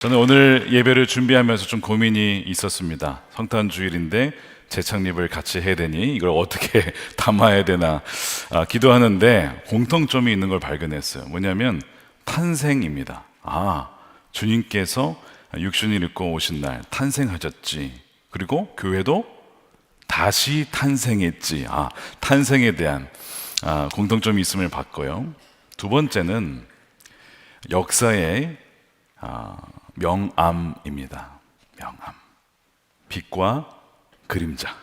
저는 오늘 예배를 준비하면서 좀 고민이 있었습니다. 성탄 주일인데 재창립을 같이 해야 되니 이걸 어떻게 담아야 되나 기도하는데 공통점이 있는 걸 발견했어요. 뭐냐면 탄생입니다. 주님께서 육신을 입고 오신 날 탄생하셨지. 그리고 교회도 다시 탄생했지. 탄생에 대한 공통점이 있음을 봤고요. 두 번째는 역사의 명암입니다. 명암. 빛과 그림자.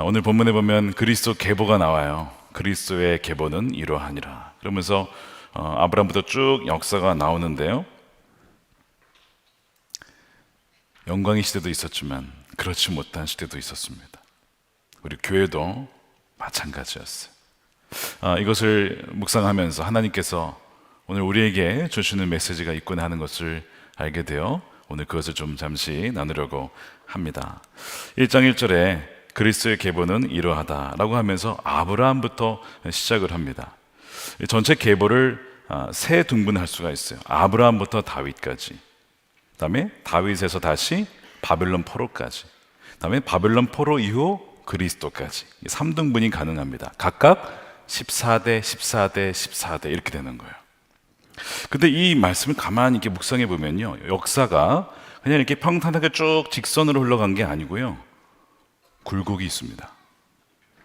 오늘 본문에 보면 그리스도 계보가 나와요. 그리스도의 계보는 이러하니라. 그러면서 아브라함부터 쭉 역사가 나오는데요. 영광의 시대도 있었지만 그렇지 못한 시대도 있었습니다. 우리 교회도 마찬가지였어요. 이것을 묵상하면서 하나님께서 오늘 우리에게 주시는 메시지가 있구나 하는 것을 알게 되어 오늘 그것을 좀 잠시 나누려고 합니다. 1장 1절에 그리스도의 계보는 이러하다라고 하면서 아브라함부터 시작을 합니다. 전체 계보를 세 등분할 수가 있어요. 아브라함부터 다윗까지, 그 다음에 다윗에서 다시 바벨론 포로까지, 그 다음에 바벨론 포로 이후 그리스도까지 3등분이 가능합니다. 각각 14대, 14대, 14대 이렇게 되는 거예요. 근데 이 말씀을 가만히 이렇게 묵상해 보면요, 역사가 그냥 이렇게 평탄하게 쭉 직선으로 흘러간 게 아니고요, 굴곡이 있습니다.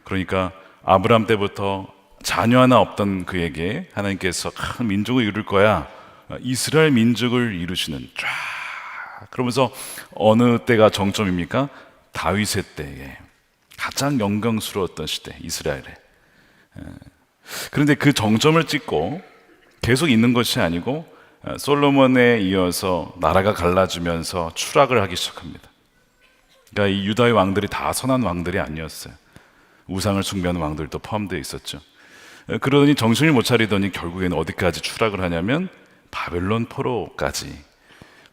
그러니까 아브라함 때부터 자녀 하나 없던 그에게 하나님께서 큰 민족을 이룰 거야, 이스라엘 민족을 이루시는 쫙, 그러면서 어느 때가 정점입니까? 다윗의 때에 가장 영광스러웠던 시대, 이스라엘에. 그런데 그 정점을 찍고 계속 있는 것이 아니고 솔로몬에 이어서 나라가 갈라지면서 추락을 하기 시작합니다. 그러니까 이 유다의 왕들이 다 선한 왕들이 아니었어요. 우상을 숭배하는 왕들도 포함되어 있었죠. 그러더니 정신을 못 차리더니 결국에는 어디까지 추락을 하냐면 바벨론 포로까지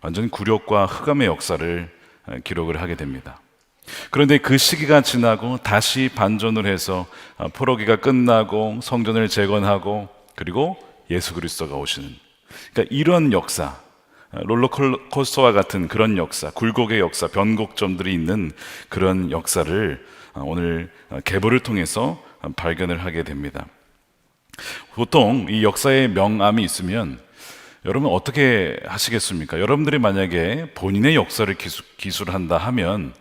완전히 굴욕과 흑암의 역사를 기록을 하게 됩니다. 그런데 그 시기가 지나고 다시 반전을 해서 포로기가 끝나고 성전을 재건하고 그리고 예수 그리스도가 오시는, 그러니까 이런 역사, 롤러코스터와 같은 그런 역사, 굴곡의 역사, 변곡점들이 있는 그런 역사를 오늘 계보를 통해서 발견을 하게 됩니다. 보통 이 역사의 명암이 있으면 여러분 어떻게 하시겠습니까? 여러분들이 만약에 본인의 역사를 기술한다 하면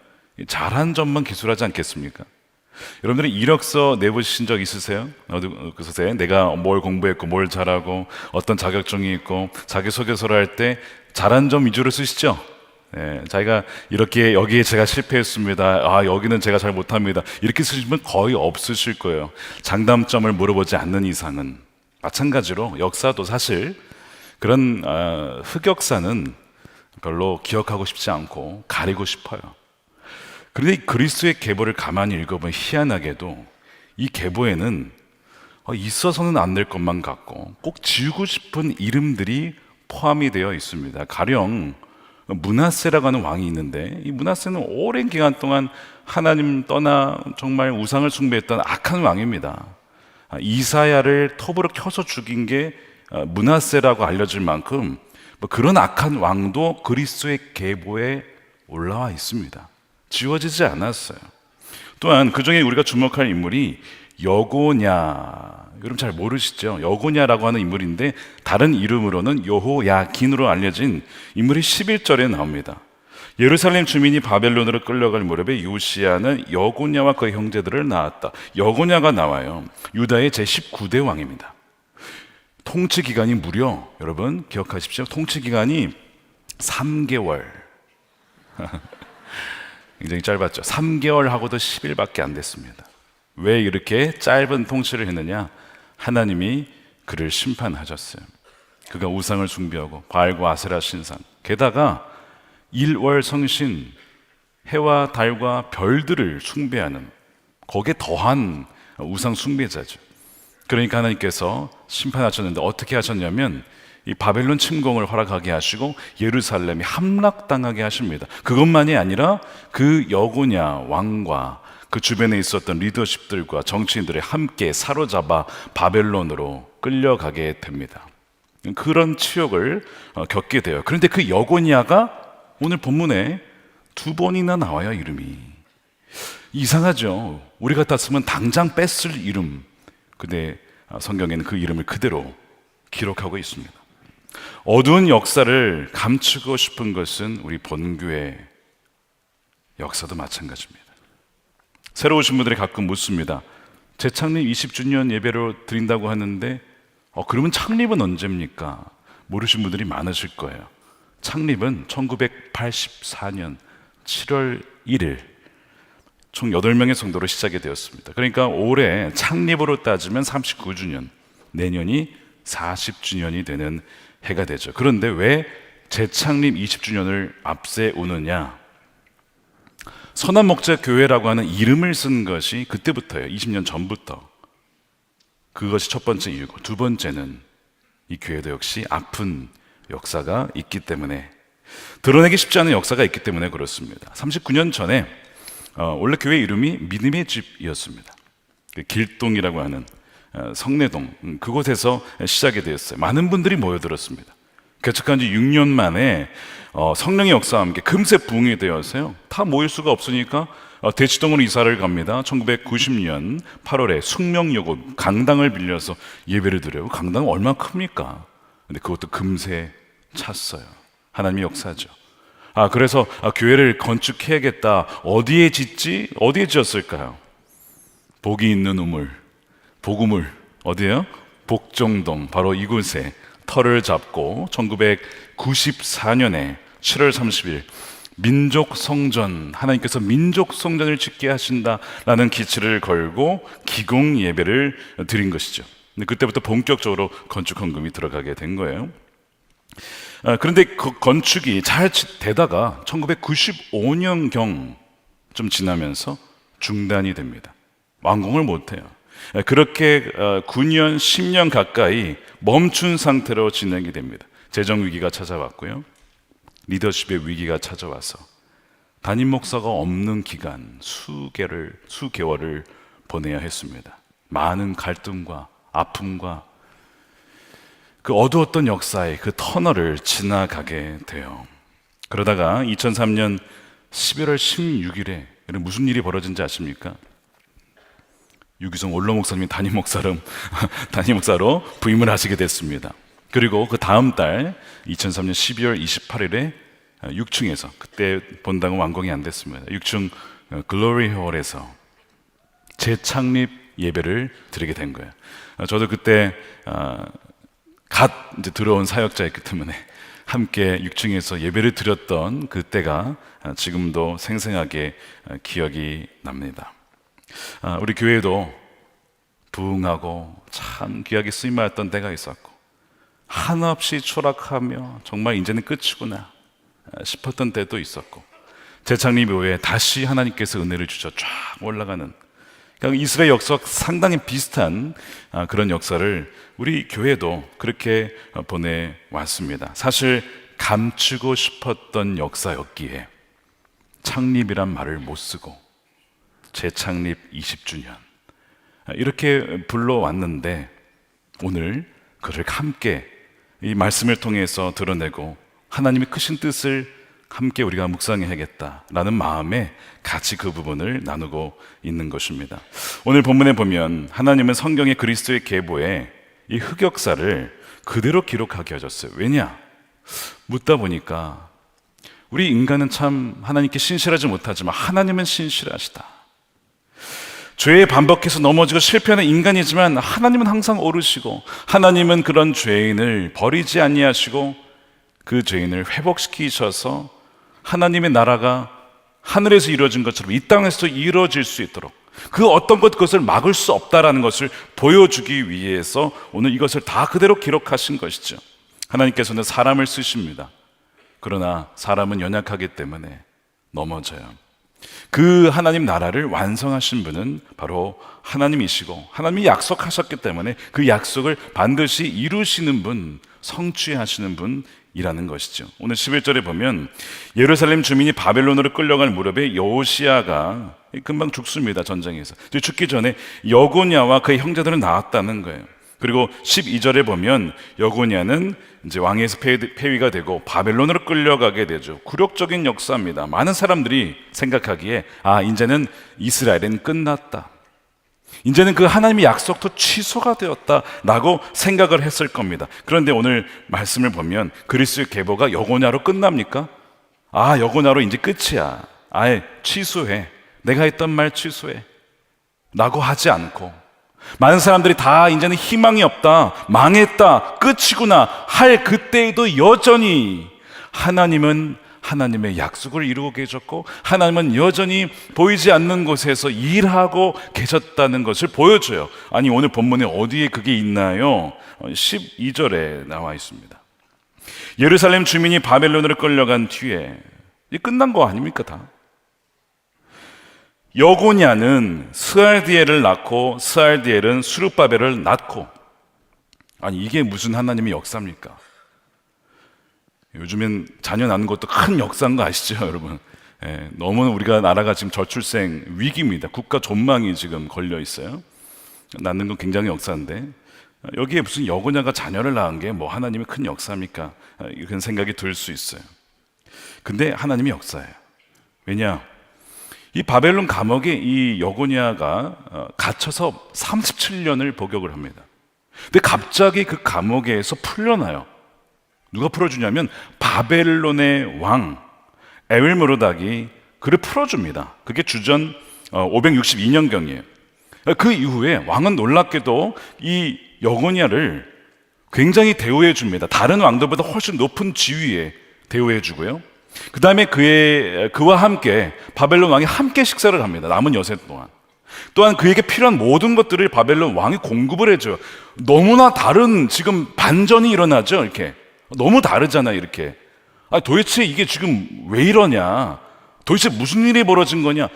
잘한 점만 기술하지 않겠습니까? 여러분들이 이력서 내보신 적 있으세요? 그래서 내가 뭘 공부했고 뭘 잘하고 어떤 자격증이 있고 자기소개서를 할 때 잘한 점 위주로 쓰시죠? 자기가 이렇게 여기에 제가 실패했습니다, 여기는 제가 잘 못합니다, 이렇게 쓰시면 거의 없으실 거예요. 장단점을 물어보지 않는 이상은. 마찬가지로 역사도 사실 그런 흑역사는 별로 기억하고 싶지 않고 가리고 싶어요. 그런데 그리스도의 계보를 가만히 읽어보면 희한하게도 이 계보에는 있어서는 안 될 것만 같고 꼭 지우고 싶은 이름들이 포함이 되어 있습니다. 가령 므낫세라고 하는 왕이 있는데 이 므낫세는 오랜 기간 동안 하나님 떠나 정말 우상을 숭배했던 악한 왕입니다. 이사야를 톱으로 켜서 죽인 게 므낫세라고 알려질 만큼 그런 악한 왕도 그리스도의 계보에 올라와 있습니다. 지워지지 않았어요. 또한 그 중에 우리가 주목할 인물이 여고냐, 여러분 잘 모르시죠? 여고냐라고 하는 인물인데 다른 이름으로는 여호야긴으로 알려진 인물이 11절에 나옵니다. 예루살렘 주민이 바벨론으로 끌려갈 무렵에 요시야는 여고냐와 그의 형제들을 낳았다. 여고냐가 나와요. 유다의 제19대 왕입니다. 통치 기간이 무려, 여러분 기억하십시오, 통치 기간이 3개월. 굉장히 짧았죠. 3개월 하고도 10일밖에 안 됐습니다. 왜 이렇게 짧은 통치를 했느냐? 하나님이 그를 심판하셨어요. 그가 우상을 숭배하고 바알과 아세라 신상, 게다가 일월 성신, 해와 달과 별들을 숭배하는, 거기에 더한 우상 숭배자죠. 그러니까 하나님께서 심판하셨는데 어떻게 하셨냐면 이 바벨론 침공을 허락하게 하시고 예루살렘이 함락당하게 하십니다. 그것만이 아니라 그 여고냐 왕과 그 주변에 있었던 리더십들과 정치인들이 함께 사로잡아 바벨론으로 끌려가게 됩니다. 그런 치욕을 겪게 돼요. 그런데 그 여고니아가 오늘 본문에 두 번이나 나와요, 이름이. 이상하죠. 우리 같았으면 당장 뺐을 이름. 근데 성경에는 그 이름을 그대로 기록하고 있습니다. 어두운 역사를 감추고 싶은 것은 우리 본교의 역사도 마찬가지입니다. 새로 오신 분들이 가끔 묻습니다. 재창립 20주년 예배로 드린다고 하는데 그러면 창립은 언제입니까? 모르신 분들이 많으실 거예요. 창립은 1984년 7월 1일 총 8명의 성도로 시작이 되었습니다. 그러니까 올해 창립으로 따지면 39주년, 내년이 40주년이 되는 해가 되죠. 그런데 왜 재창립 20주년을 앞세우느냐? 선한목자교회라고 하는 이름을 쓴 것이 그때부터예요. 20년 전부터. 그것이 첫 번째 이유고, 두 번째는 이 교회도 역시 아픈 역사가 있기 때문에, 드러내기 쉽지 않은 역사가 있기 때문에 그렇습니다. 39년 전에 원래 교회 이름이 믿음의 집이었습니다. 길동이라고 하는 성내동, 그곳에서 시작이 되었어요. 많은 분들이 모여들었습니다. 개척한 지 6년 만에 성령의 역사와 함께 금세 부흥이 되었어요. 다 모일 수가 없으니까 대치동으로 이사를 갑니다. 1990년 8월에 숙명여고 강당을 빌려서 예배를 드려요. 강당은 얼마나 큽니까? 근데 그것도 금세 찼어요. 하나님의 역사죠. 그래서 교회를 건축해야겠다. 어디에 짓지? 어디에 지었을까요? 복이 있는 우물, 복우물, 어디예요? 복정동, 바로 이곳에 터를 잡고 1994년에 7월 30일 민족성전, 하나님께서 민족성전을 짓게 하신다라는 기치를 걸고 기공 예배를 드린 것이죠. 근데 그때부터 본격적으로 건축 헌금이 들어가게 된 거예요. 그런데 그 건축이 잘 되다가 1995년경 좀 지나면서 중단이 됩니다. 완공을 못해요. 그렇게 9년, 10년 가까이 멈춘 상태로 진행이 됩니다. 재정 위기가 찾아왔고요. 리더십의 위기가 찾아와서 담임 목사가 없는 기간 수개월을 보내야 했습니다. 많은 갈등과 아픔과 그 어두웠던 역사의 그 터널을 지나가게 돼요. 그러다가 2003년 11월 16일에 무슨 일이 벌어진지 아십니까? 유기성 원로 목사님이 담임 목사로 부임을 하시게 됐습니다. 그리고 그 다음 달 2003년 12월 28일에 6층에서, 그때 본당은 완공이 안 됐습니다. 6층 글로리 홀에서 재창립 예배를 드리게 된 거예요. 저도 그때 갓 이제 들어온 사역자였기 때문에 함께 6층에서 예배를 드렸던 그때가 지금도 생생하게 기억이 납니다. 우리 교회도 부흥하고 참 귀하게 쓰임받았던 때가 있었고, 한없이 초락하며 정말 이제는 끝이구나 싶었던 때도 있었고, 재창립 이후에 다시 하나님께서 은혜를 주셔 쫙 올라가는, 그러니까 이스라엘 역사와 상당히 비슷한 그런 역사를 우리 교회도 그렇게 보내왔습니다. 사실 감추고 싶었던 역사였기에 창립이란 말을 못 쓰고 재창립 20주년 이렇게 불러왔는데, 오늘 그를 함께 이 말씀을 통해서 드러내고 하나님의 크신 뜻을 함께 우리가 묵상해야겠다라는 마음에 같이 그 부분을 나누고 있는 것입니다. 오늘 본문에 보면 하나님은 성경의 그리스도의 계보에 이 흑역사를 그대로 기록하게 하셨어요. 왜냐? 묻다 보니까 우리 인간은 참 하나님께 신실하지 못하지만 하나님은 신실하시다. 죄에 반복해서 넘어지고 실패하는 인간이지만 하나님은 항상 오르시고, 하나님은 그런 죄인을 버리지 아니하시고 그 죄인을 회복시키셔서 하나님의 나라가 하늘에서 이루어진 것처럼 이 땅에서도 이루어질 수 있도록, 그 어떤 그것을 막을 수 없다라는 것을 보여주기 위해서 오늘 이것을 다 그대로 기록하신 것이죠. 하나님께서는 사람을 쓰십니다. 그러나 사람은 연약하기 때문에 넘어져요. 그 하나님 나라를 완성하신 분은 바로 하나님이시고, 하나님이 약속하셨기 때문에 그 약속을 반드시 이루시는 분, 성취하시는 분이라는 것이죠. 오늘 11절에 보면 예루살렘 주민이 바벨론으로 끌려갈 무렵에 여호시아가 금방 죽습니다. 전쟁에서. 죽기 전에 여고냐와 그의 형제들은 나왔다는 거예요. 그리고 12절에 보면 여고냐는 이제 왕에서 폐위가 되고 바벨론으로 끌려가게 되죠. 굴욕적인 역사입니다. 많은 사람들이 생각하기에 이제는 이스라엘은 끝났다, 이제는 그 하나님의 약속도 취소가 되었다라고 생각을 했을 겁니다. 그런데 오늘 말씀을 보면 그리스도의 계보가 여고냐로 끝납니까? 여고냐로 이제 끝이야, 아예 취소해, 내가 했던 말 취소해 라고 하지 않고, 많은 사람들이 다 이제는 희망이 없다, 망했다, 끝이구나 할 그때에도 여전히 하나님은 하나님의 약속을 이루고 계셨고, 하나님은 여전히 보이지 않는 곳에서 일하고 계셨다는 것을 보여줘요. 아니, 오늘 본문에 어디에 그게 있나요? 12절에 나와 있습니다. 예루살렘 주민이 바벨론으로 끌려간 뒤에, 이 끝난 거 아닙니까 다? 여고냐는 스알디엘을 낳고 스알디엘은 수룹바벨을 낳고, 아니 이게 무슨 하나님의 역사입니까? 요즘엔 자녀 낳는 것도 큰 역사인 거 아시죠, 여러분? 너무 우리가 나라가 지금 저출생 위기입니다. 국가 전망이 지금 걸려 있어요. 낳는 건 굉장히 역사인데 여기에 무슨 여고냐가 자녀를 낳은 게 뭐 하나님의 큰 역사입니까? 이런 생각이 들 수 있어요. 근데 하나님의 역사예요. 왜냐? 이 바벨론 감옥에 이 여고냐가 갇혀서 37년을 복역을 합니다. 근데 갑자기 그 감옥에서 풀려나요. 누가 풀어주냐면 바벨론의 왕 에윌므로닥이 그를 풀어줍니다. 그게 주전 562년경이에요. 그 이후에 왕은 놀랍게도 이 여고냐를 굉장히 대우해 줍니다. 다른 왕들보다 훨씬 높은 지위에 대우해 주고요. 그 다음에 그와 함께 바벨론 왕이 함께 식사를 합니다. 남은 여세 동안. 또한 그에게 필요한 모든 것들을 바벨론 왕이 공급을 해줘요. 너무나 다른 지금 반전이 일어나죠. 이렇게 너무 다르잖아요. 이렇게 도대체 이게 지금 왜 이러냐, 도대체 무슨 일이 벌어진 거냐.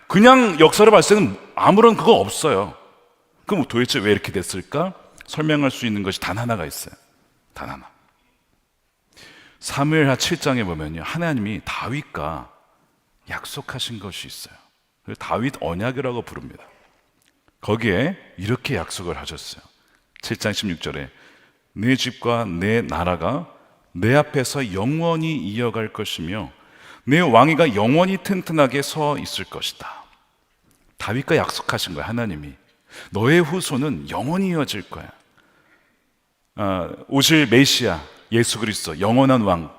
그냥 역사를 봤을 때는 아무런 그거 없어요. 그럼 도대체 왜 이렇게 됐을까? 설명할 수 있는 것이 단 하나가 있어요. 단 하나. 사무엘하 7장에 보면요, 하나님이 다윗과 약속하신 것이 있어요. 다윗 언약이라고 부릅니다. 거기에 이렇게 약속을 하셨어요. 7장 16절에 내 집과 내 나라가 내 앞에서 영원히 이어갈 것이며 내 왕위가 영원히 튼튼하게 서 있을 것이다. 다윗과 약속하신 거야. 하나님이 너의 후손은 영원히 이어질 거야. 오실 메시아 예수 그리스도 영원한 왕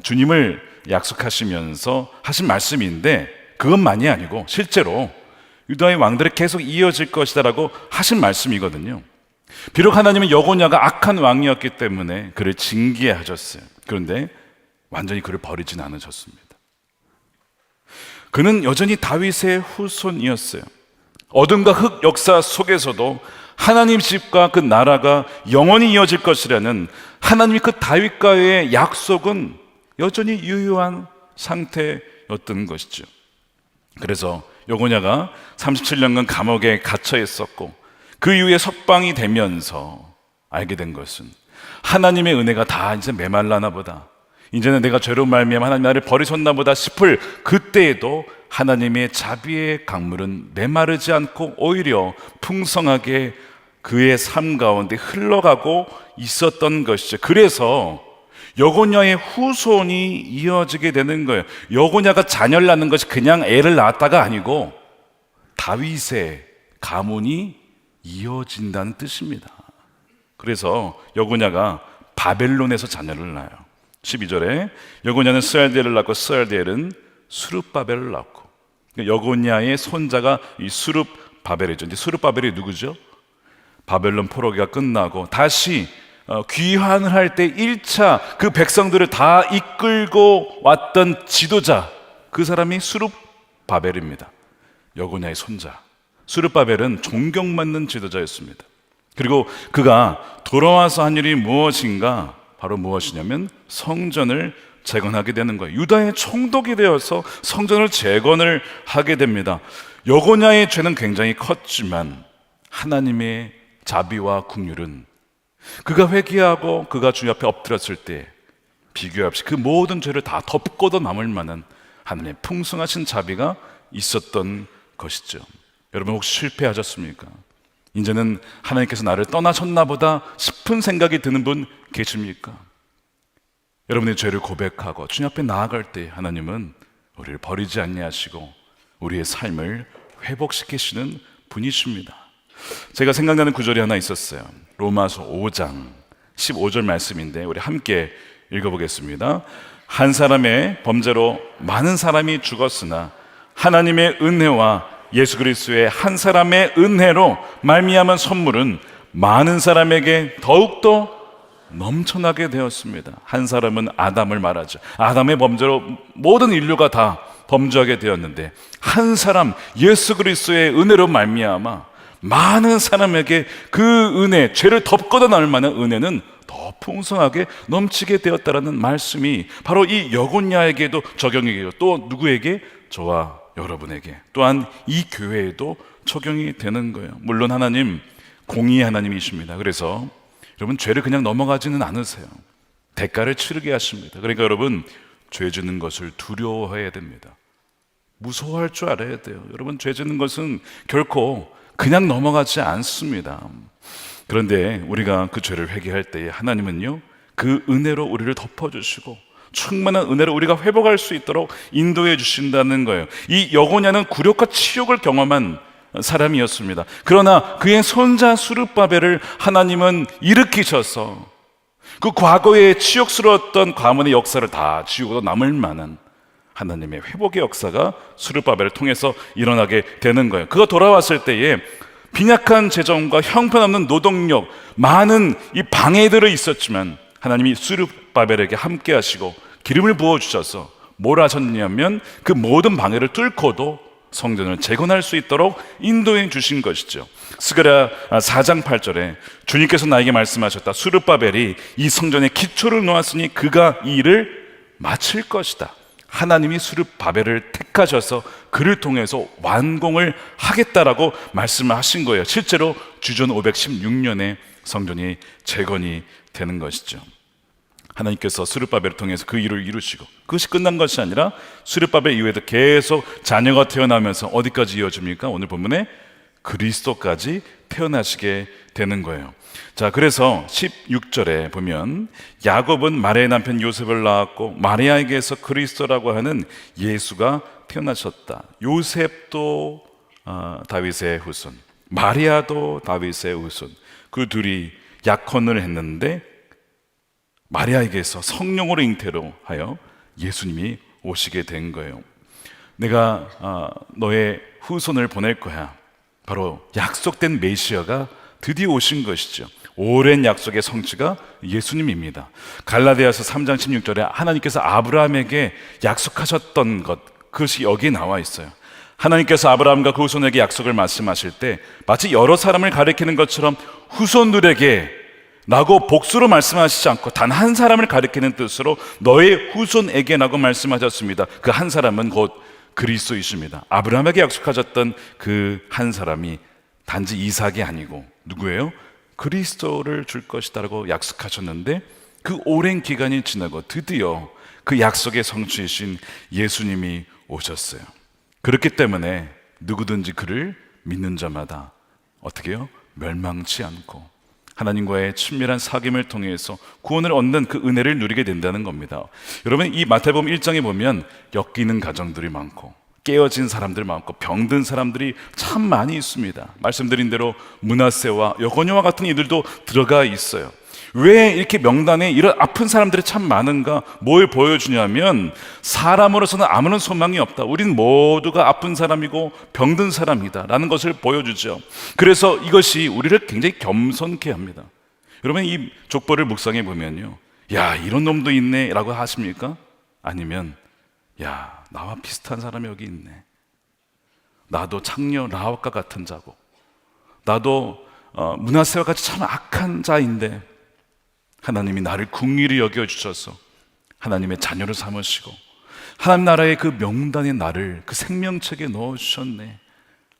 주님을 약속하시면서 하신 말씀인데, 그것만이 아니고 실제로 유다의 왕들이 계속 이어질 것이다라고 하신 말씀이거든요. 비록 하나님은 여고냐가 악한 왕이었기 때문에 그를 징계하셨어요. 그런데 완전히 그를 버리진 않으셨습니다. 그는 여전히 다윗의 후손이었어요. 어둠과 흑 역사 속에서도 하나님 집과 그 나라가 영원히 이어질 것이라는 하나님이 그 다윗과의 약속은 여전히 유효한 상태였던 것이죠. 그래서 여고냐가 37년간 감옥에 갇혀 있었고 그 이후에 석방이 되면서 알게 된 것은 하나님의 은혜가 다 이제 메말라나 보다, 이제는 내가 죄로 말미암아 하나님 나를 버리셨나 보다 싶을 그때에도 하나님의 자비의 강물은 메마르지 않고 오히려 풍성하게 그의 삶 가운데 흘러가고 있었던 것이죠. 그래서 여고냐의 후손이 이어지게 되는 거예요. 여고냐가 자녀를 낳는 것이 그냥 애를 낳았다가 아니고 다윗의 가문이 이어진다는 뜻입니다. 그래서 여고냐가 바벨론에서 자녀를 낳아요. 12절에 여고냐는 스알디엘을 낳고 스알디엘은 수룹바벨을 낳고, 여고냐의 손자가 이 수룹바벨이죠. 이제 수룹바벨이 누구죠? 바벨론 포로기가 끝나고 다시 귀환을 할 때 1차 그 백성들을 다 이끌고 왔던 지도자, 그 사람이 수룹바벨입니다. 여고냐의 손자 수룹바벨은 존경받는 지도자였습니다. 그리고 그가 돌아와서 한 일이 무엇인가? 바로 무엇이냐면 성전을 재건하게 되는 거예요. 유다의 총독이 되어서 성전을 재건을 하게 됩니다. 여고냐의 죄는 굉장히 컸지만 하나님의 자비와 긍휼은 그가 회개하고 그가 주님 앞에 엎드렸을 때 비교 없이 그 모든 죄를 다 덮고도 남을 만한 하나님의 풍성하신 자비가 있었던 것이죠. 여러분 혹시 실패하셨습니까? 이제는 하나님께서 나를 떠나셨나 보다 싶은 생각이 드는 분 계십니까? 여러분의 죄를 고백하고 주님 앞에 나아갈 때 하나님은 우리를 버리지 아니하시고 우리의 삶을 회복시키시는 분이십니다. 제가 생각나는 구절이 하나 있었어요. 로마서 5장 15절 말씀인데 우리 함께 읽어보겠습니다. 한 사람의 범죄로 많은 사람이 죽었으나 하나님의 은혜와 예수 그리스도의 한 사람의 은혜로 말미암은 선물은 많은 사람에게 더욱더 넘쳐나게 되었습니다. 한 사람은 아담을 말하죠. 아담의 범죄로 모든 인류가 다 범죄하게 되었는데 한 사람 예수 그리스도의 은혜로 말미암아 많은 사람에게 그 은혜, 죄를 덮고도 나올 만한 은혜는 더 풍성하게 넘치게 되었다라는 말씀이 바로 이 여곤야에게도 적용이 되고 또 누구에게? 저와 여러분에게 또한 이 교회에도 적용이 되는 거예요. 물론 하나님 공의의 하나님이십니다. 그래서 여러분 죄를 그냥 넘어가지는 않으세요. 대가를 치르게 하십니다. 그러니까 여러분 죄 짓는 것을 두려워해야 됩니다. 무서워할 줄 알아야 돼요. 여러분 죄 짓는 것은 결코 그냥 넘어가지 않습니다. 그런데 우리가 그 죄를 회개할 때에 하나님은요 그 은혜로 우리를 덮어주시고 충만한 은혜로 우리가 회복할 수 있도록 인도해 주신다는 거예요. 이 여고냐는 굴욕과 치욕을 경험한 사람이었습니다. 그러나 그의 손자 수르바벨을 하나님은 일으키셔서 그 과거의 치욕스러웠던 가문의 역사를 다 지우고 남을 만한 하나님의 회복의 역사가 수르바벨을 통해서 일어나게 되는 거예요. 그가 돌아왔을 때에 빈약한 재정과 형편없는 노동력, 많은 이 방해들이 있었지만 하나님이 수르바벨에게 함께 하시고 기름을 부어주셔서 뭘 하셨냐면 그 모든 방해를 뚫고도 성전을 재건할 수 있도록 인도해 주신 것이죠. 스가랴 4장 8절에 주님께서 나에게 말씀하셨다. 수르바벨이 이 성전의 기초를 놓았으니 그가 이 일을 마칠 것이다. 하나님이 수르바벨을 택하셔서 그를 통해서 완공을 하겠다라고 말씀을 하신 거예요. 실제로 주전 516년에 성전이 재건이 되는 것이죠. 하나님께서 수르바벨을 통해서 그 일을 이루시고 그것이 끝난 것이 아니라 수르바벨 이후에도 계속 자녀가 태어나면서 어디까지 이어집니까? 오늘 본문에 그리스도까지 태어나시게 되는 거예요. 자, 그래서 16절에 보면 야곱은 마리아의 남편 요셉을 낳았고 마리아에게서 그리스도라고 하는 예수가 태어나셨다. 요셉도 다윗의 후손, 마리아도 다윗의 후손. 그 둘이 약혼을 했는데 마리아에게서 성령으로 잉태로 하여 예수님이 오시게 된 거예요. 내가 너의 후손을 보낼 거야. 바로 약속된 메시아가 드디어 오신 것이죠. 오랜 약속의 성취가 예수님입니다. 갈라디아서 3장 16절에 하나님께서 아브라함에게 약속하셨던 것, 그것이 여기에 나와 있어요. 하나님께서 아브라함과 그 후손에게 약속을 말씀하실 때 마치 여러 사람을 가리키는 것처럼 후손들에게 라고 복수로 말씀하시지 않고 단 한 사람을 가리키는 뜻으로 너의 후손에게 라고 말씀하셨습니다. 그 한 사람은 곧 그리스도이십니다. 아브라함에게 약속하셨던 그 한 사람이 단지 이삭이 아니고 누구예요? 그리스도를 줄 것이다 라고 약속하셨는데 그 오랜 기간이 지나고 드디어 그 약속의 성취이신 예수님이 오셨어요. 그렇기 때문에 누구든지 그를 믿는 자마다 어떻게 해요? 멸망치 않고 하나님과의 친밀한 사귐을 통해서 구원을 얻는 그 은혜를 누리게 된다는 겁니다. 여러분 이 마태복음 1장에 보면 엮이는 가정들이 많고 깨어진 사람들 많고 병든 사람들이 참 많이 있습니다. 말씀드린 대로 므낫세와 여고녀와 같은 이들도 들어가 있어요. 왜 이렇게 명단에 이런 아픈 사람들이 참 많은가? 뭘 보여주냐면 사람으로서는 아무런 소망이 없다. 우린 모두가 아픈 사람이고 병든 사람이다 라는 것을 보여주죠. 그래서 이것이 우리를 굉장히 겸손케 합니다. 여러분 이 족보를 묵상해 보면요, 야 이런 놈도 있네 라고 하십니까? 아니면 야 나와 비슷한 사람이 여기 있네, 나도 창녀 라합과 같은 자고 나도 므낫세와 같이 참 악한 자인데 하나님이 나를 긍휼히 여겨주셔서 하나님의 자녀를 삼으시고 하나님 나라의 그 명단에 나를 그 생명책에 넣어주셨네.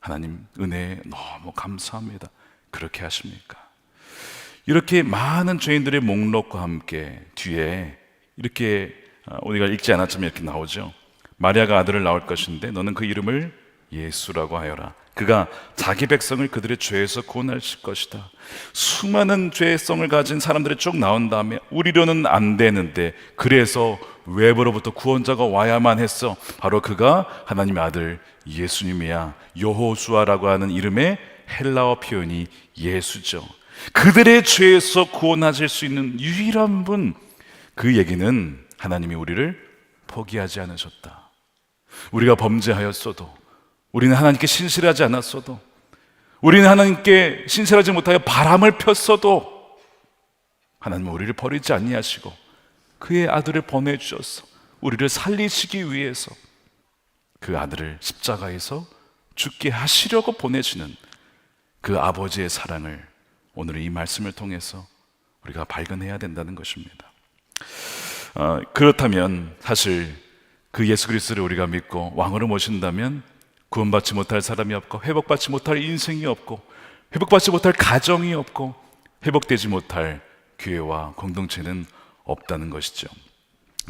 하나님 은혜에 너무 감사합니다. 그렇게 하십니까? 이렇게 많은 죄인들의 목록과 함께 뒤에 이렇게 우리가 읽지 않았지만 이렇게 나오죠. 마리아가 아들을 낳을 것인데 너는 그 이름을 예수라고 하여라. 그가 자기 백성을 그들의 죄에서 구원하실 것이다. 수많은 죄성을 가진 사람들이 쭉 나온 다음에 우리로는 안 되는데 그래서 외부로부터 구원자가 와야만 했어. 바로 그가 하나님의 아들 예수님이야. 여호수아라고 하는 이름의 헬라어 표현이 예수죠. 그들의 죄에서 구원하실 수 있는 유일한 분, 그 얘기는 하나님이 우리를 포기하지 않으셨다. 우리가 범죄하였어도, 우리는 하나님께 신실하지 않았어도, 우리는 하나님께 신실하지 못하여 바람을 폈어도 하나님은 우리를 버리지 아니하시고 그의 아들을 보내주셔서 우리를 살리시기 위해서 그 아들을 십자가에서 죽게 하시려고 보내시는 그 아버지의 사랑을 오늘 이 말씀을 통해서 우리가 발견해야 된다는 것입니다. 그렇다면 사실 그 예수 그리스도를 우리가 믿고 왕으로 모신다면 구원받지 못할 사람이 없고 회복받지 못할 인생이 없고 회복받지 못할 가정이 없고 회복되지 못할 교회와 공동체는 없다는 것이죠.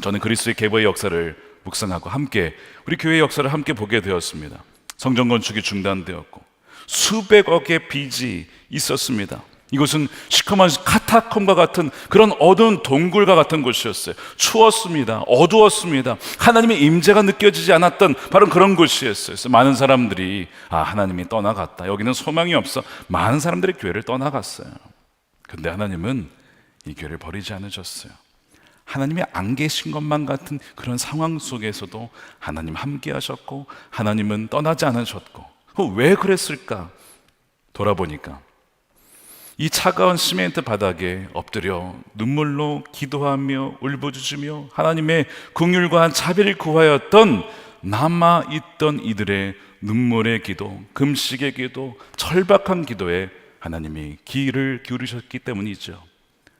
저는 그리스도의 계보의 역사를 묵상하고 함께 우리 교회의 역사를 함께 보게 되었습니다. 성전 건축이 중단되었고 수백억의 빚이 있었습니다. 이곳은 시커먼 카타콤과 같은 그런 어두운 동굴과 같은 곳이었어요. 추웠습니다. 어두웠습니다. 하나님의 임재가 느껴지지 않았던 바로 그런 곳이었어요. 그래서 많은 사람들이 하나님이 떠나갔다, 여기는 소망이 없어, 많은 사람들이 교회를 떠나갔어요. 근데 하나님은 이 교회를 버리지 않으셨어요. 하나님이 안 계신 것만 같은 그런 상황 속에서도 하나님 함께 하셨고 하나님은 떠나지 않으셨고, 왜 그랬을까? 돌아보니까 이 차가운 시멘트 바닥에 엎드려 눈물로 기도하며 울부짖으며 하나님의 긍휼과 자비를 구하였던 남아있던 이들의 눈물의 기도, 금식의 기도, 절박한 기도에 하나님이 귀를 기울이셨기 때문이죠.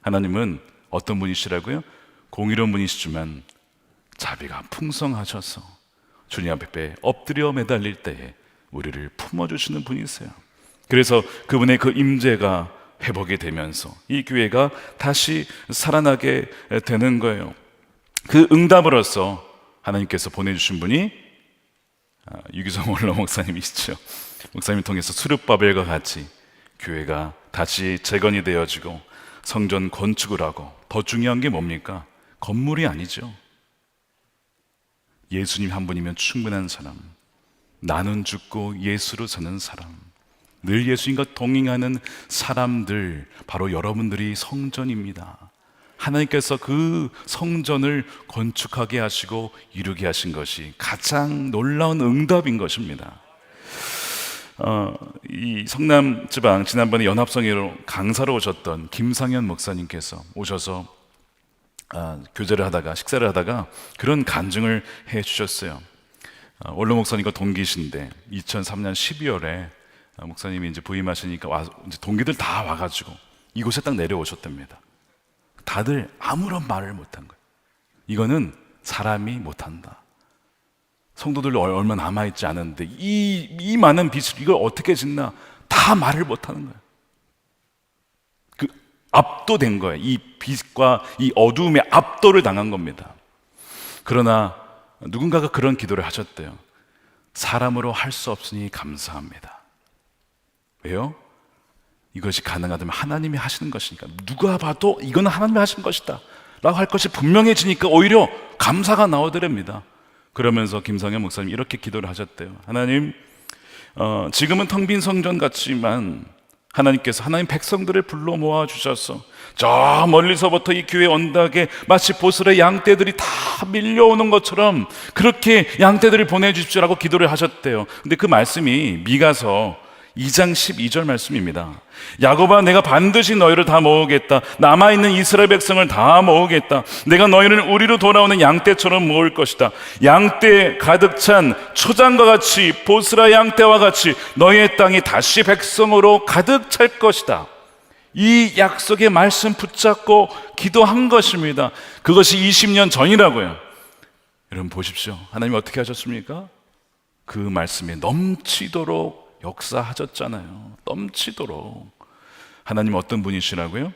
하나님은 어떤 분이시라고요? 공의로운 분이시지만 자비가 풍성하셔서 주님 앞에 엎드려 매달릴 때에 우리를 품어주시는 분이세요. 그래서 그분의 그 임재가 회복이 되면서 이 교회가 다시 살아나게 되는 거예요. 그 응답으로서 하나님께서 보내주신 분이 유기성 원로 목사님이시죠. 목사님 통해서 수르바벨과 같이 교회가 다시 재건이 되어지고 성전 건축을 하고, 더 중요한 게 뭡니까? 건물이 아니죠. 예수님 한 분이면 충분한 사람, 나는 죽고 예수로 사는 사람, 늘 예수님과 동행하는 사람들, 바로 여러분들이 성전입니다. 하나님께서 그 성전을 건축하게 하시고 이루게 하신 것이 가장 놀라운 응답인 것입니다. 이 성남 지방 지난번에 연합성회로 강사로 오셨던 김상현 목사님께서 오셔서 교제를 하다가, 식사를 하다가 그런 간증을 해 주셨어요. 원로 목사님과 동기신데 2003년 12월에 목사님이 이제 부임하시니까 이제 동기들 다 와가지고 이곳에 딱 내려오셨답니다. 다들 아무런 말을 못한 거예요. 이거는 사람이 못한다. 성도들 얼마 남아있지 않은데 이 많은 빚을 이걸 어떻게 짓나, 다 말을 못하는 거예요. 그 압도된 거예요. 이 빚과 이 어두움에 압도를 당한 겁니다. 그러나 누군가가 그런 기도를 하셨대요. 사람으로 할 수 없으니 감사합니다. 왜요? 이것이 가능하다면 하나님이 하시는 것이니까, 누가 봐도 이거는 하나님이 하신 것이다 라고 할 것이 분명해지니까 오히려 감사가 나오더랍니다. 그러면서 김성현 목사님 이렇게 기도를 하셨대요. 하나님, 지금은 텅 빈 성전 같지만 하나님께서 하나님 백성들을 불러 모아 주셔서 저 멀리서부터 이 교회 언덕에 마치 보슬의 양떼들이 다 밀려오는 것처럼 그렇게 양떼들을 보내주십시오라고 기도를 하셨대요. 근데 그 말씀이 미가서 2장 12절 말씀입니다. 야곱아, 내가 반드시 너희를 다 모으겠다. 남아있는 이스라엘 백성을 다 모으겠다. 내가 너희를 우리로 돌아오는 양떼처럼 모을 것이다. 양떼 가득 찬 초장과 같이, 보스라 양떼와 같이 너희의 땅이 다시 백성으로 가득 찰 것이다. 이 약속의 말씀 붙잡고 기도한 것입니다. 그것이 20년 전이라고요. 여러분 보십시오. 하나님 어떻게 하셨습니까? 그 말씀에 넘치도록 역사하셨잖아요. 넘치도록. 하나님 어떤 분이시라고요?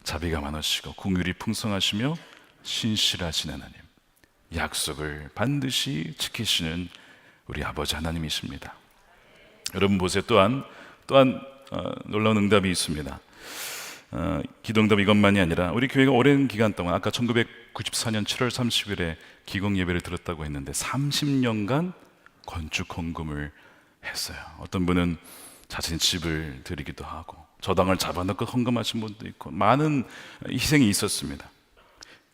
자비가 많으시고 긍휼이 풍성하시며 신실하신 하나님, 약속을 반드시 지키시는 우리 아버지 하나님이십니다. 여러분 보세요. 또한 놀라운 응답이 있습니다. 기도응답 이것만이 아니라 우리 교회가 오랜 기간 동안 아까 1994년 7월 30일에 기공 예배를 드렸다고 했는데 30년간 건축 헌금을 했어요. 어떤 분은 자신의 집을 드리기도 하고 저당을 잡아놓고 헌금하신 분도 있고 많은 희생이 있었습니다.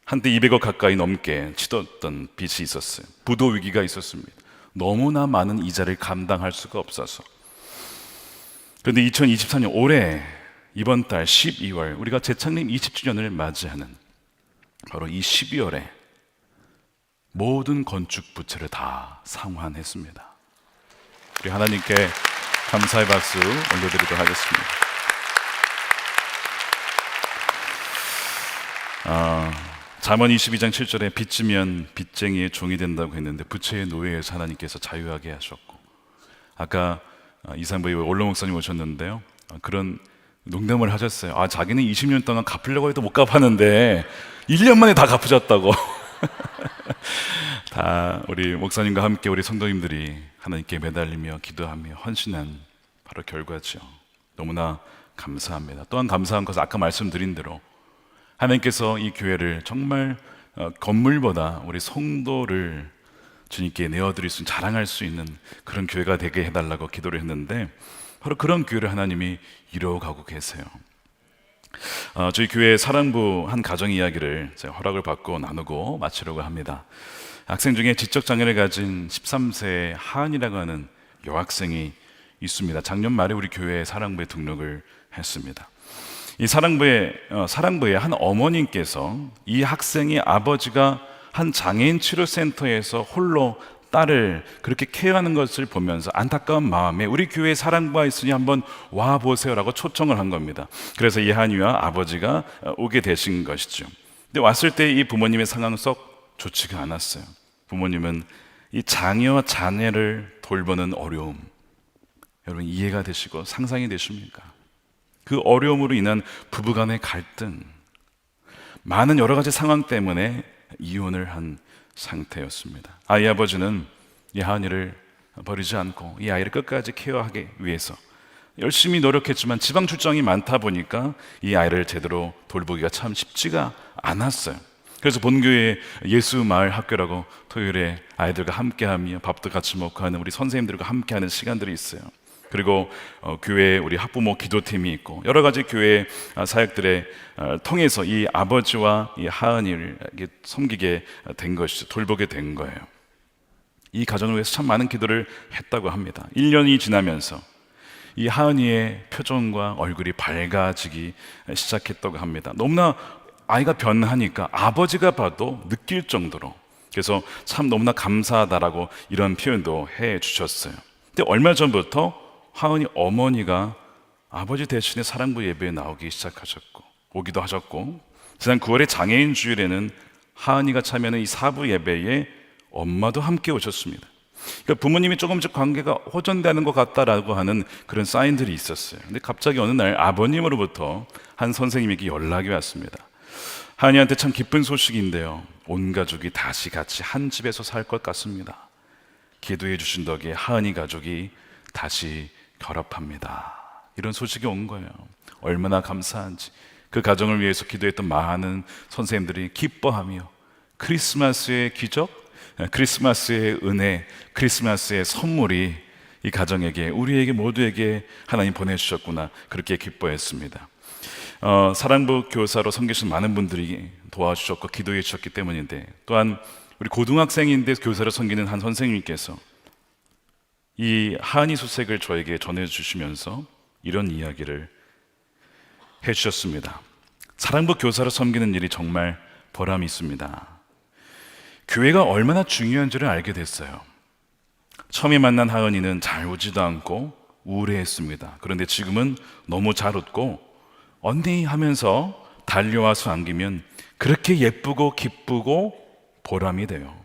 한때 200억 가까이 넘게 치렀던 빚이 있었어요. 부도 위기가 있었습니다. 너무나 많은 이자를 감당할 수가 없어서. 그런데 2024년 올해 이번 달 12월 우리가 재창립 20주년을 맞이하는 바로 이 12월에 모든 건축 부채를 다 상환했습니다. 우리 하나님께 감사의 박수 올려드리도록 하겠습니다. 잠언 22장 7절에 빚지면 빚쟁이의 종이 된다고 했는데 부채의 노예에서 하나님께서 자유하게 하셨고, 아까 이상부의 원로 목사님 오셨는데요, 그런 농담을 하셨어요. 자기는 20년 동안 갚으려고 해도 못 갚았는데 1년 만에 다 갚으셨다고. 다 우리 목사님과 함께 우리 성도님들이 하나님께 매달리며 기도하며 헌신한 바로 결과죠. 너무나 감사합니다. 또한 감사한 것은 아까 말씀드린 대로 하나님께서 이 교회를 정말 건물보다 우리 성도를 주님께 내어드릴 수 있는, 자랑할 수 있는 그런 교회가 되게 해달라고 기도를 했는데 바로 그런 교회를 하나님이 이루어가고 계세요. 저희 교회 사랑부 한 가정 이야기를 제가 허락을 받고 나누고 마치려고 합니다. 학생 중에 지적장애를 가진 13세 하은이라고 하는 여학생이 있습니다. 작년 말에 우리 교회 사랑부에 등록을 했습니다. 이 사랑부의 한 어머님께서 이 학생의 아버지가 한 장애인 치료센터에서 홀로 딸을 그렇게 케어하는 것을 보면서 안타까운 마음에 우리 교회에 사랑부가 있으니 한번 와보세요라고 초청을 한 겁니다. 그래서 이 한이와 아버지가 오게 되신 것이죠. 근데 왔을 때 이 부모님의 상황 썩 좋지가 않았어요. 부모님은 이 장애와 자녀를 돌보는 어려움, 여러분 이해가 되시고 상상이 되십니까? 그 어려움으로 인한 부부간의 갈등, 많은 여러 가지 상황 때문에 이혼을 한 상태였습니다. 이 아버지는 이 하은이를 버리지 않고 이 아이를 끝까지 케어하기 위해서 열심히 노력했지만 지방 출장이 많다 보니까 이 아이를 제대로 돌보기가 참 쉽지가 않았어요. 그래서 본교회 예수마을 학교라고 토요일에 아이들과 함께하며 밥도 같이 먹고 하는 우리 선생님들과 함께하는 시간들이 있어요. 그리고 교회에 우리 학부모 기도팀이 있고 여러 가지 교회 사역들에 통해서 이 아버지와 이 하은이를 섬기게 된 것이죠. 돌보게 된 거예요. 이 가정을 위해서 참 많은 기도를 했다고 합니다. 1년이 지나면서 이 하은이의 표정과 얼굴이 밝아지기 시작했다고 합니다. 너무나 아이가 변하니까 아버지가 봐도 느낄 정도로, 그래서 참 너무나 감사하다라고 이런 표현도 해 주셨어요. 근데 얼마 전부터 하은이 어머니가 아버지 대신에 사랑부 예배에 나오기 시작하셨고 오기도 하셨고, 지난 9월에 장애인 주일에는 하은이가 참여하는 이 사부 예배에 엄마도 함께 오셨습니다. 그러니까 부모님이 조금씩 관계가 호전되는 것 같다라고 하는 그런 사인들이 있었어요. 근데 갑자기 어느 날 아버님으로부터 한 선생님에게 연락이 왔습니다. 하은이한테 참 기쁜 소식인데요, 온 가족이 다시 같이 한 집에서 살 것 같습니다. 기도해 주신 덕에 하은이 가족이 다시 결합합니다. 이런 소식이 온 거예요. 얼마나 감사한지. 그 가정을 위해서 기도했던 많은 선생님들이 기뻐하며 크리스마스의 기적, 크리스마스의 은혜, 크리스마스의 선물이 이 가정에게, 우리에게 모두에게 하나님 보내주셨구나, 그렇게 기뻐했습니다. 사랑부 교사로 섬기신 많은 분들이 도와주셨고 기도해 주셨기 때문인데, 또한 우리 고등학생인데 교사로 섬기는 한 선생님께서 이 하은이 수색을 저에게 전해주시면서 이런 이야기를 해주셨습니다. 사랑부 교사로 섬기는 일이 정말 보람이 있습니다. 교회가 얼마나 중요한지를 알게 됐어요. 처음에 만난 하은이는 잘 웃지도 않고 우울해했습니다. 그런데 지금은 너무 잘 웃고 언니 하면서 달려와서 안기면 그렇게 예쁘고 기쁘고 보람이 돼요.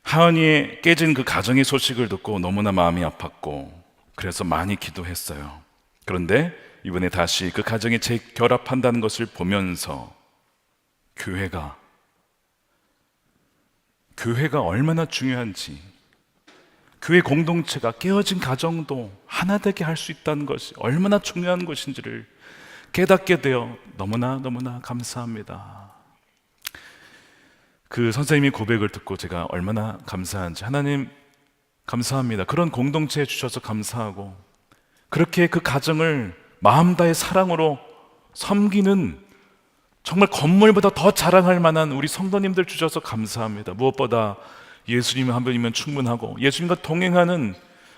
하은이의 깨진 그 가정의 소식을 듣고 너무나 마음이 아팠고 그래서 많이 기도했어요. 그런데 이번에 다시 그 가정에 재결합한다는 것을 보면서 교회가 얼마나 중요한지, 교회 공동체가 깨어진 가정도 하나 되게 할 수 있다는 것이 얼마나 중요한 것인지를 깨닫게 되어 너무나 감사합니다. 그 선생님의 고백을 듣고 제가 얼마나 감사한지, 하나님 감사합니다. 그런 공동체에 주셔서 감사하고, 그렇게 그 가정을 마음 다해 사랑으로 섬기는 정말 건물보다 더 자랑할 만한 우리 성도님들 주셔서 감사합니다. 무엇보다 예수님 한 분이면 충분하고 예수님과 동행하는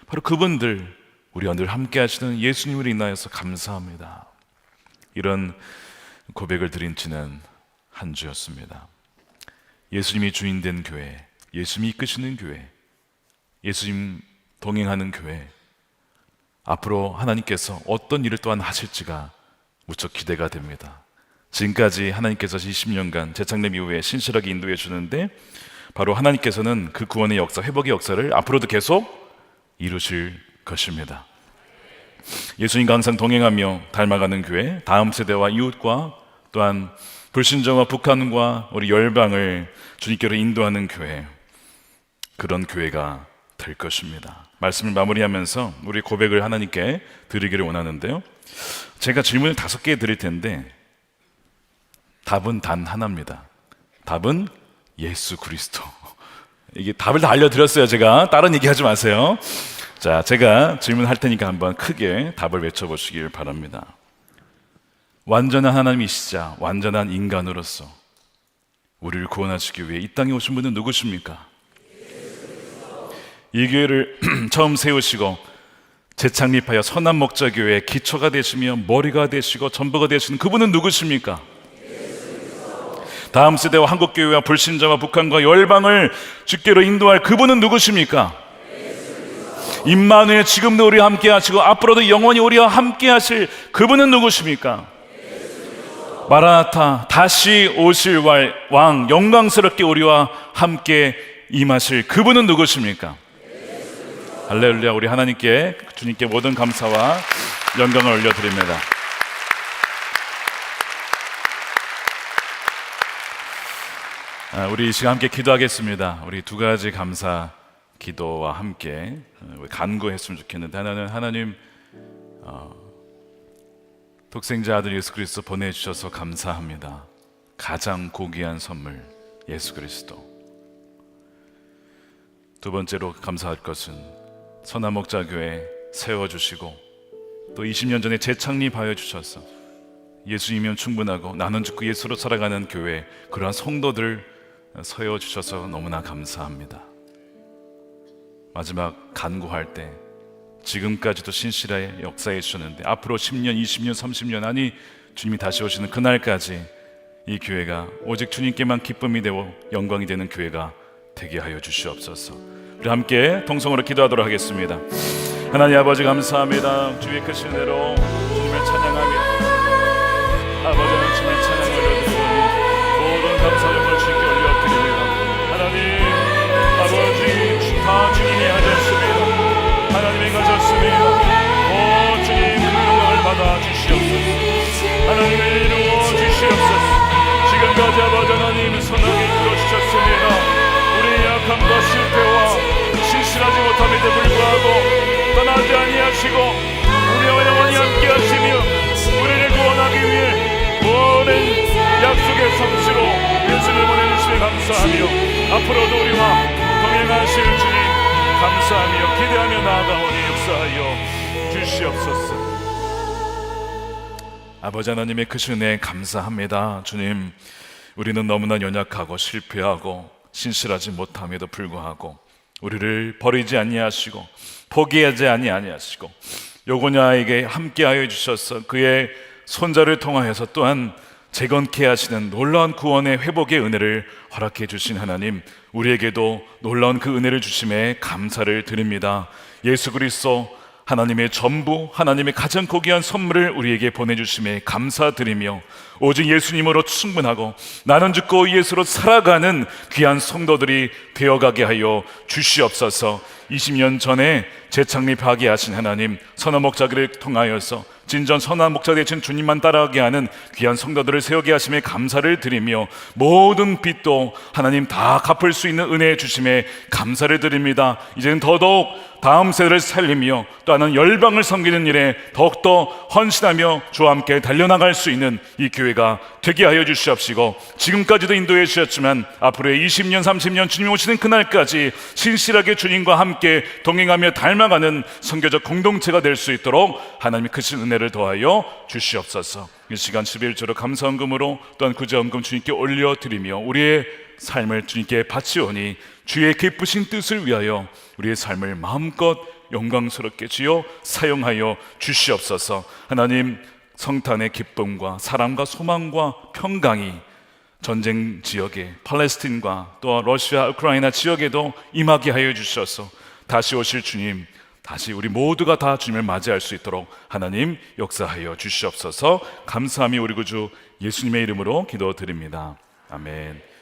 바로 그분들, 우리와 늘 함께 하시는 예수님을 인하여서 감사합니다. 이런 고백을 드린 지는 한 주였습니다. 예수님이 주인된 교회, 예수님이 이끄시는 교회, 예수님 동행하는 교회, 앞으로 하나님께서 어떤 일을 또한 하실지가 무척 기대가 됩니다. 지금까지 하나님께서 20년간 재창립 이후에 신실하게 인도해 주는데, 바로 하나님께서는 그 구원의 역사, 회복의 역사를 앞으로도 계속 이루실 것입니다. 예수님과 항상 동행하며 닮아가는 교회, 다음 세대와 이웃과 또한 불신자와 북한과 우리 열방을 주님께로 인도하는 교회, 그런 교회가 될 것입니다. 말씀을 마무리하면서 우리 고백을 하나님께 드리기를 원하는데요, 제가 질문을 5개 드릴 텐데 답은 단 하나입니다. 답은 예수 그리스도. 이게 답을 다 알려드렸어요. 제가 다른 얘기 하지 마세요. 자, 제가 질문할 테니까 한번 크게 답을 외쳐보시길 바랍니다. 완전한 하나님이시자 완전한 인간으로서 우리를 구원하시기 위해 이 땅에 오신 분은 누구십니까? 이 교회를 처음 세우시고 재창립하여 선한 목자교회의 기초가 되시며 머리가 되시고 전부가 되시는 그분은 누구십니까? 다음 세대와 한국교회와 불신자와 북한과 열방을 주께로 인도할 그분은 누구십니까? 임마누엘, 지금도 우리와 함께 하시고 앞으로도 영원히 우리와 함께 하실 그분은 누구십니까? 마라나타, 다시 오실 왕, 영광스럽게 우리와 함께 임하실 그분은 누구십니까? 할렐루야. 우리 하나님께, 주님께 모든 감사와 영광을 올려드립니다. 우리 이 시간 함께 기도하겠습니다. 우리 2가지 감사 기도와 함께 간구했으면 좋겠는데, 하나는 하나님 독생자 아들 예수 그리스도 보내주셔서 감사합니다. 가장 고귀한 선물 예수 그리스도. 2번째로 감사할 것은 선한 목자교회 세워주시고 또 20년 전에 재창립하여 주셔서 예수님이면 충분하고 나는 죽고 예수로 살아가는 교회, 그러한 성도들 세워주셔서 너무나 감사합니다. 마지막 간구할 때 지금까지도 신실하게 역사해 주셨는데 앞으로 10년, 20년, 30년, 아니 주님이 다시 오시는 그날까지 이 교회가 오직 주님께만 기쁨이 되고 영광이 되는 교회가 되게 하여 주시옵소서. 우리 함께 통성으로 기도하도록 하겠습니다. 하나님 아버지 감사합니다. 주의 크신 대로 주님을 찬양하며 아버지는 주님을 찬양을 올려드리니 모든 감사 영광을 주님께 올려드립니다. 하나님 아버지 다 주님이 하셨습니다. 하나님이 가졌습니다. 오 주님 그 영광을 받아 주시옵소서. 하나님을 이루어 주시옵소서. 지금까지 아버지 하나님 선하게 이끌어 주셨습니다. 우리의 약함과 실패와 신실하지 못함에도 불구하고 떠나지 아니하시고 우리와 영원히 함께 하시며 우리를 구원하기 위해 모든 약속의 성취로 예수를 보내주시며 감사하며 앞으로도 우리와 동행하실 주님 감사하며 기대하며 나아가오니 역사하여 주시옵소서. 아버지 하나님의 크신 은혜 감사합니다. 주님, 우리는 너무나 연약하고 실패하고 신실하지 못함에도 불구하고 우리를 버리지 아니하시고 포기하지 아니하시고 요고냐에게 함께하여 주셔서 그의 손자를 통하여서 또한 재건케 하시는 놀라운 구원의 회복의 은혜를 허락해 주신 하나님, 우리에게도 놀라운 그 은혜를 주심에 감사를 드립니다. 예수 그리스도 하나님의 전부, 하나님의 가장 고귀한 선물을 우리에게 보내주심에 감사드리며 오직 예수님으로 충분하고 나는 죽고 예수로 살아가는 귀한 성도들이 되어가게 하여 주시옵소서. 20년 전에 재창립하게 하신 하나님, 선한 목자교를 통하여서 진전 선한 목자 되신 주님만 따라가게 하는 귀한 성도들을 세우게 하심에 감사를 드리며 모든 빚도 하나님 다 갚을 수 있는 은혜 주심에 감사를 드립니다. 이제는 더더욱 다음 세대를 살리며 또 하는 열방을 섬기는 일에 더욱더 헌신하며 주와 함께 달려나갈 수 있는 이 교회가 되게 하여 주시옵시고, 지금까지도 인도해 주셨지만 앞으로의 20년 30년 주님 오시는 그날까지 신실하게 주님과 함께 동행하며 닮아가는 선교적 공동체가 될 수 있도록 하나님의 크신 은혜를 더하여 주시옵소서. 이 시간 11조로 감사헌금으로 또한 구제헌금 주님께 올려드리며 우리의 삶을 주님께 바치오니 주의 기쁘신 뜻을 위하여 우리의 삶을 마음껏 영광스럽게 지어 사용하여 주시옵소서. 하나님, 성탄의 기쁨과 사랑과 소망과 평강이 전쟁 지역에 팔레스틴과 또 러시아, 우크라이나 지역에도 임하게 하여 주셔서 다시 오실 주님, 다시 우리 모두가 다 주님을 맞이할 수 있도록 하나님 역사하여 주시옵소서. 감사함이 우리 구주 예수님의 이름으로 기도드립니다. 아멘.